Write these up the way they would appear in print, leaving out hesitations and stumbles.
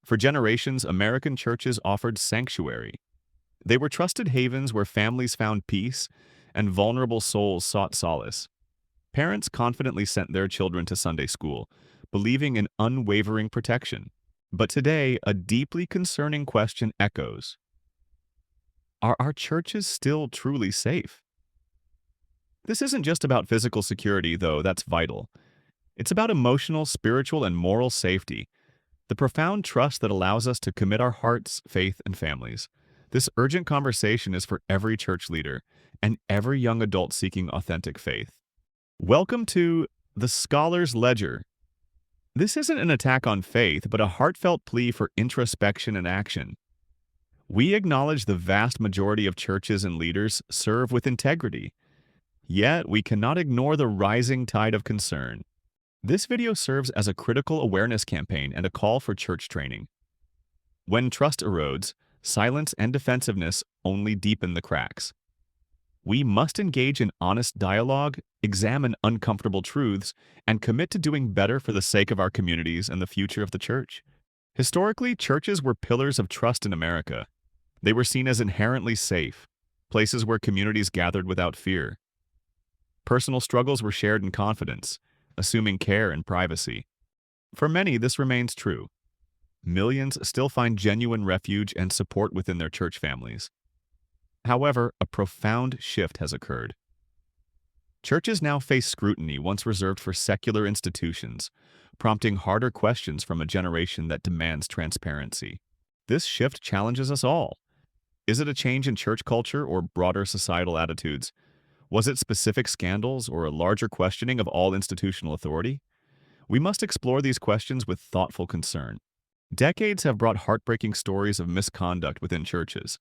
For generations, American churches offered sanctuary. They were trusted havens where families found peace and vulnerable souls sought solace. Parents confidently sent their children to Sunday school, believing in unwavering protection. But today, a deeply concerning question echoes. Are our churches still truly safe? This isn't just about physical security, though that's vital. It's about emotional, spiritual, and moral safety, the profound trust that allows us to commit our hearts, faith, and families. This urgent conversation is for every church leader and every young adult seeking authentic faith. Welcome to The Scholar's Ledger. This isn't an attack on faith, but a heartfelt plea for introspection and action. We acknowledge the vast majority of churches and leaders serve with integrity, yet we cannot ignore the rising tide of concern. This video serves as a critical awareness campaign and a call for church training. When trust erodes, silence and defensiveness only deepen the cracks. We must engage in honest dialogue, examine uncomfortable truths, and commit to doing better for the sake of our communities and the future of the church. Historically, churches were pillars of trust in America. They were seen as inherently safe, places where communities gathered without fear. Personal struggles were shared in confidence, assuming care and privacy. For many, this remains true. Millions still find genuine refuge and support within their church families. However, a profound shift has occurred. Churches now face scrutiny once reserved for secular institutions, prompting harder questions from a generation that demands transparency. This shift challenges us all. Is it a change in church culture or broader societal attitudes? Was it specific scandals or a larger questioning of all institutional authority? We must explore these questions with thoughtful concern. Decades have brought heartbreaking stories of misconduct within churches.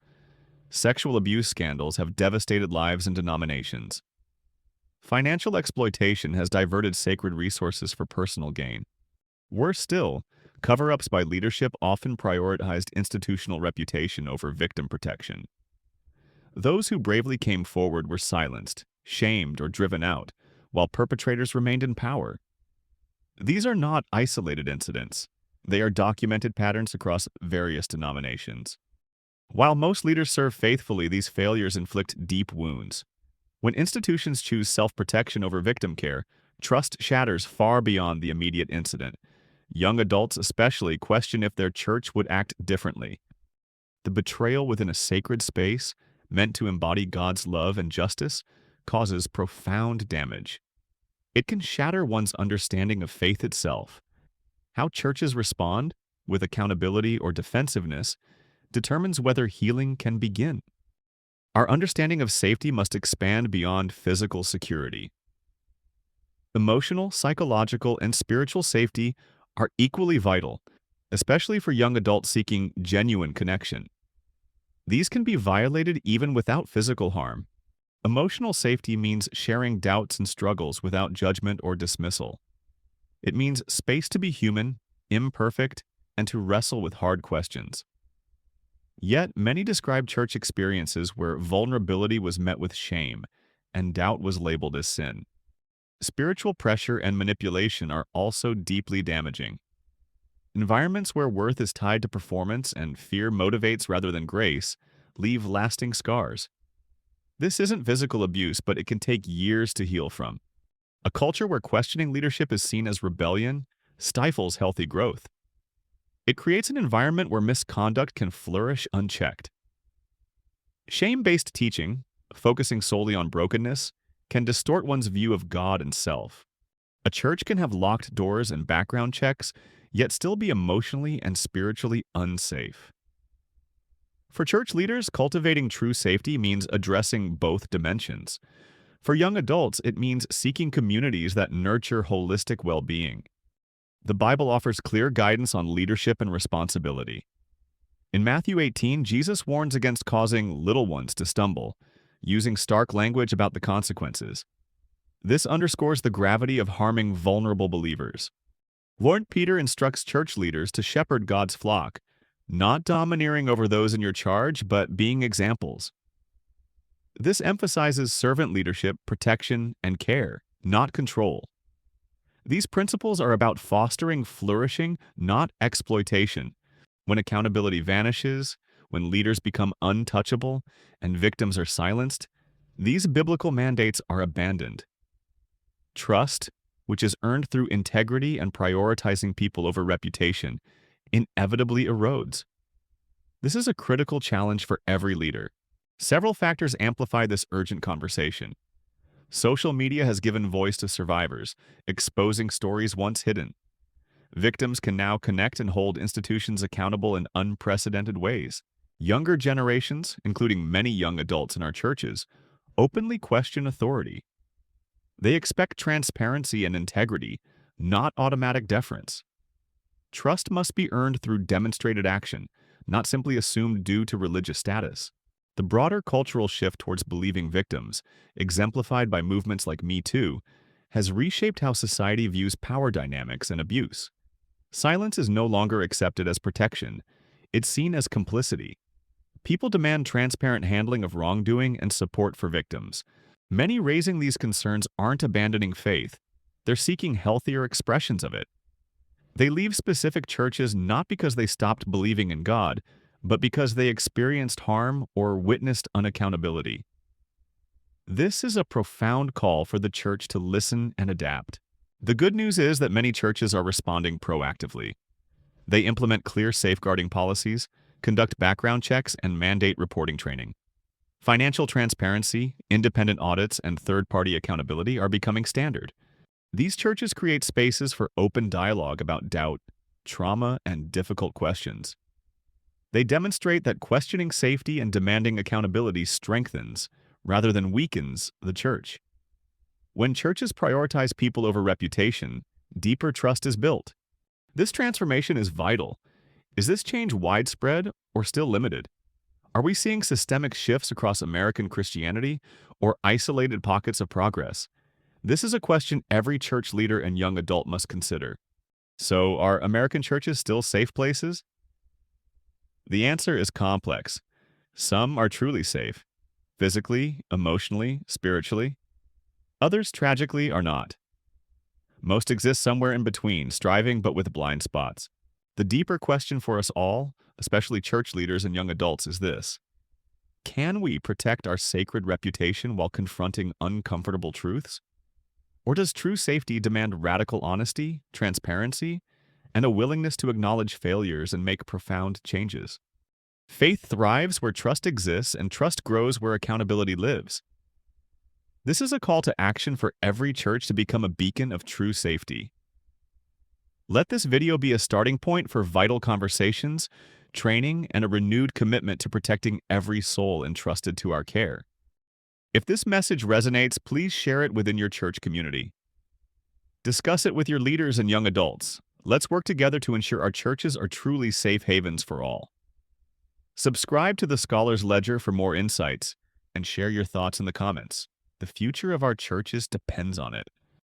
Sexual abuse scandals have devastated lives and denominations. Financial exploitation has diverted sacred resources for personal gain. Worse still, cover-ups by leadership often prioritized institutional reputation over victim protection. Those who bravely came forward were silenced, shamed, or driven out, while perpetrators remained in power. These are not isolated incidents. They are documented patterns across various denominations. While most leaders serve faithfully, these failures inflict deep wounds. When institutions choose self-protection over victim care, trust shatters far beyond the immediate incident. Young adults especially question if their church would act differently. The betrayal within a sacred space, meant to embody God's love and justice, causes profound damage. It can shatter one's understanding of faith itself. How churches respond, with accountability or defensiveness, determines whether healing can begin. Our understanding of safety must expand beyond physical security. Emotional, psychological, and spiritual safety are equally vital, especially for young adults seeking genuine connection. These can be violated even without physical harm. Emotional safety means sharing doubts and struggles without judgment or dismissal. It means space to be human, imperfect, and to wrestle with hard questions. Yet, many describe church experiences where vulnerability was met with shame and doubt was labeled as sin. Spiritual pressure and manipulation are also deeply damaging. Environments where worth is tied to performance and fear motivates rather than grace leave lasting scars. This isn't physical abuse, but it can take years to heal from. A culture where questioning leadership is seen as rebellion stifles healthy growth. It creates an environment where misconduct can flourish unchecked. Shame-based teaching, focusing solely on brokenness, can distort one's view of God and self. A church can have locked doors and background checks, yet still be emotionally and spiritually unsafe. For church leaders, cultivating true safety means addressing both dimensions. For young adults, it means seeking communities that nurture holistic well-being. The Bible offers clear guidance on leadership and responsibility. In Matthew 18, Jesus warns against causing little ones to stumble, using stark language about the consequences. This underscores the gravity of harming vulnerable believers. Lord Peter instructs church leaders to shepherd God's flock, not domineering over those in your charge, but being examples. This emphasizes servant leadership, protection, and care, not control. These principles are about fostering flourishing, not exploitation. When accountability vanishes, when leaders become untouchable, and victims are silenced, these biblical mandates are abandoned. Trust, which is earned through integrity and prioritizing people over reputation, inevitably erodes. This is a critical challenge for every leader. Several factors amplify this urgent conversation. Social media has given voice to survivors, exposing stories once hidden. Victims can now connect and hold institutions accountable in unprecedented ways. Younger generations, including many young adults in our churches, openly question authority. They expect transparency and integrity, not automatic deference. Trust must be earned through demonstrated action, not simply assumed due to religious status. The broader cultural shift towards believing victims, exemplified by movements like Me Too, has reshaped how society views power dynamics and abuse. Silence is no longer accepted as protection, it's seen as complicity. People demand transparent handling of wrongdoing and support for victims. Many raising these concerns aren't abandoning faith, they're seeking healthier expressions of it. They leave specific churches not because they stopped believing in God, but because they experienced harm or witnessed unaccountability. This is a profound call for the church to listen and adapt. The good news is that many churches are responding proactively. They implement clear safeguarding policies, conduct background checks, and mandate reporting training. Financial transparency, independent audits, and third-party accountability are becoming standard. These churches create spaces for open dialogue about doubt, trauma, and difficult questions. They demonstrate that questioning safety and demanding accountability strengthens, rather than weakens, the church. When churches prioritize people over reputation, deeper trust is built. This transformation is vital. Is this change widespread or still limited? Are we seeing systemic shifts across American Christianity or isolated pockets of progress? This is a question every church leader and young adult must consider. So, are American churches still safe places? The answer is complex. Some are truly safe, physically, emotionally, spiritually. Others, tragically, are not. Most exist somewhere in between, striving but with blind spots. The deeper question for us all, especially church leaders and young adults, is this: can we protect our sacred reputation while confronting uncomfortable truths? Or does true safety demand radical honesty, transparency, and a willingness to acknowledge failures and make profound changes? Faith thrives where trust exists, and trust grows where accountability lives. This is a call to action for every church to become a beacon of true safety. Let this video be a starting point for vital conversations, training, and a renewed commitment to protecting every soul entrusted to our care. If this message resonates, please share it within your church community. Discuss it with your leaders and young adults. Let's work together to ensure our churches are truly safe havens for all. Subscribe to the Scholar's Ledger for more insights, and share your thoughts in the comments. The future of our churches depends on it.